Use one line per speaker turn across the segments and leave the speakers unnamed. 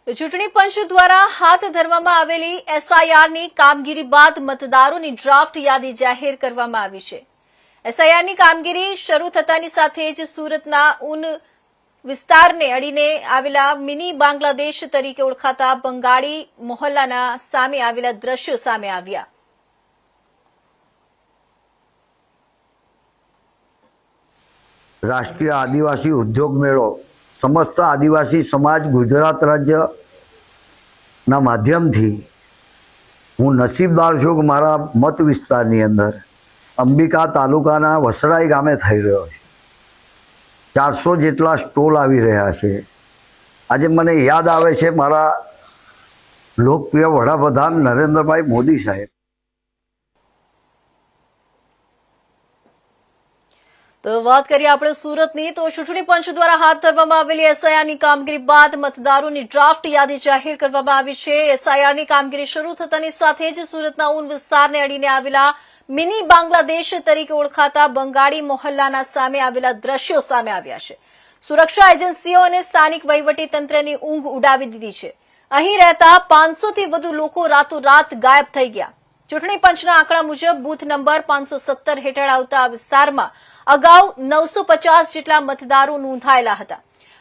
ચૂંટણી પંચ દ્વારા હાથ ધરવામાં આવેલી એસઆઈઆરની કામગીરી બાદ મતદારોની ડ્રાફ્ટ યાદી જાહેર કરવામાં આવી છે। એસઆઈઆરની કામગીરી શરૂ થતાની સાથે જ સુરતના ઉન વિસ્તારને અડીને આવેલા મિની બાંગ્લાદેશ તરીકે ઓળખાતા બંગાળી મોહલ્લાના સામે આવેલા દ્રશ્યો સામે આવ્યા।
राष्ट्रीय आदिवासी उद्योग मेळो समस्त आदिवासी समाज गुजरात राज्य ना माध्यम थी हूँ नसीबदार छूँ कि मारा मत विस्तारनी अंदर अंबिका तालुकाना वसराई गामे थई रह्यो छे। 400 जेटला स्टॉल आवी रह्या छे। आज मने याद आवे छे मारा लोकप्रिय वडाप्रधान नरेंद्रभाई मोदी साहेब।
तो बात करिए આપણે સુરતની તો ચૂંટણી પંચ દ્વારા હાથ ધરવામાં આવેલી એસઆઈઆરની કામગીરી બાદ મતદારોની ડ્રાફ્ટ યાદી જાહેર કરવામાં આવી છે। એસઆઈઆરની કામગીરી શરૂ થતાની સાથે જ સુરતના ઉન વિસ્તારને અડીને આવેલા મિની બાંગ્લાદેશ તરીકે ઓળખાતા બંગાળી મોહલ્લાના સામે આવેલા દ્રશ્યો સામે આવ્યા છે। સુરક્ષા એજન્સીઓ અને સ્થાનિક વહીવટી તંત્રની ઊંઘ ઉડાવી દીધી છે। અહીં રહેતા 500 થી વધુ લોકો રાતોરાત ગાયબ થઈ ગયા। ચૂંટણી પંચના આંકડા મુજબ બૂથ નંબર 517 હેઠળ આવતા આ વિસ્તારમાં અગાઉ 950 જેટલા મતદારો નોંધાયેલા હતા।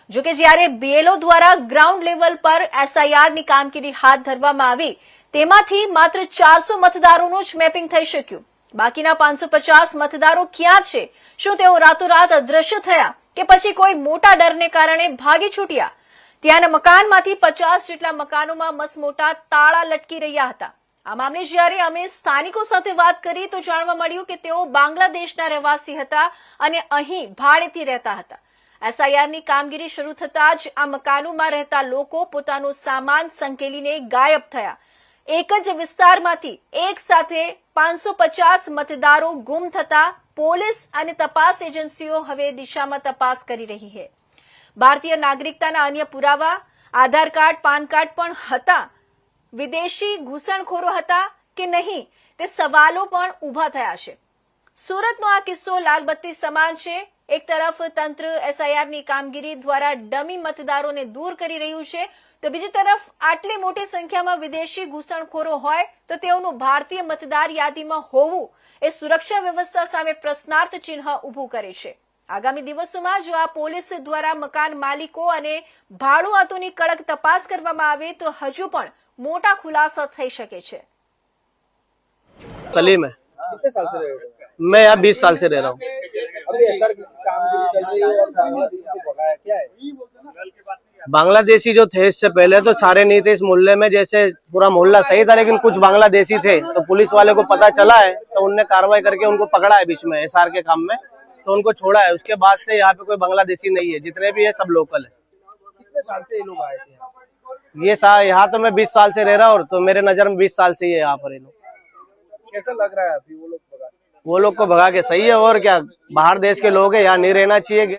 જોકે જ્યારે બીએલઓ દ્વારા ગ્રાઉન્ડ લેવલ પર એસઆઈઆરની કામગીરી હાથ ધરવામાં આવી તેમાંથી માત્ર 400 મતદારોનું જ મેપિંગ થઈ શક્યું। બાકીના 550 મતદારો ક્યાં છે? શું તેઓ રાતોરાત અદૃશ્ય થયા કે પછી કોઈ મોટા ડરને કારણે ભાગી છૂટ્યા? ત્યાંના મકાનમાંથી 50 જેટલા મકાનોમાં મસમોટા તાળા લટકી રહ્યા હતા। આ મામલે જ્યારે અમે સ્થાનિકો સાથે વાત કરી તો જાણવા મળ્યું કે તેઓ બાંગ્લાદેશના રહેવાસી હતા અને અહીં ભાડેથી રહેતા હતા। એસઆઈઆરની કામગીરી શરૂ થતાં જ આ મકાનોમાં રહેતા લોકો પોતાનો સામાન સંકેલીને ગાયબ થયા। એક જ વિસ્તારમાંથી એક સાથે 550 મતદારો ગુમ થતા પોલીસ અને તપાસ એજન્સીઓ હવે દિશામાં તપાસ કરી રહી છે। ભારતીય નાગરિકતાના અન્ય પુરાવા આધાર કાર્ડ પાન કાર્ડ પણ હતા। વિદેશી ઘૂસણખોરો હતા કે નહીં તે સવાલો પણ ઉભા થયા છે। સુરતનો આ કિસ્સો લાલબત્તી સમાન છે। એક તરફ તંત્ર એસઆઈઆરની કામગીરી દ્વારા ડમી મતદારોને દૂર કરી રહ્યું છે તો બીજી તરફ આટલી મોટી સંખ્યામાં વિદેશી ઘૂસણખોરો હોય તો તેઓનું ભારતીય મતદાર યાદીમાં હોવું એ સુરક્ષા વ્યવસ્થા સામે પ્રશ્નાર્થ ચિહ્ન ઊભું કરે છે। આગામી દિવસોમાં જો આ પોલીસ દ્વારા મકાન માલિકો અને ભાડુઆતોની કડક તપાસ કરવામાં આવે તો હજુ પણ मोटा खुलासा થઈ શકે છે।
सलीम है।
कितने साल से रह रहे हो?
मैं यहाँ 20 साल से रह रहा हूँ।
अभी ऐसा कामगिरी चल रही है और बांग्लादेश को भगाया क्या है?
बांग्लादेशी जो थे इससे पहले तो सारे नहीं थे इस मोहल्ले में, जैसे पूरा मोहल्ला सही था लेकिन कुछ बांग्लादेशी थे तो पुलिस वाले को पता चला है तो उनने कार्रवाई करके उनको पकड़ा है बीच में एसआर के काम में, तो उनको छोड़ा है। उसके बाद से यहाँ पे कोई बांग्लादेशी नहीं है, जितने भी है सब लोकल है।
कितने साल से ये लोग आए थे?
यहाँ तो मैं 20 साल से रह रहा हूँ तो मेरे नजर में 20 साल से ही है यहाँ पर ये लोग।
कैसा लग रहा है अभी वो लोग भगा?
वो लोग को भगा के सही है और क्या, बाहर देश के लोग हैं, यहाँ नहीं रहना चाहिए।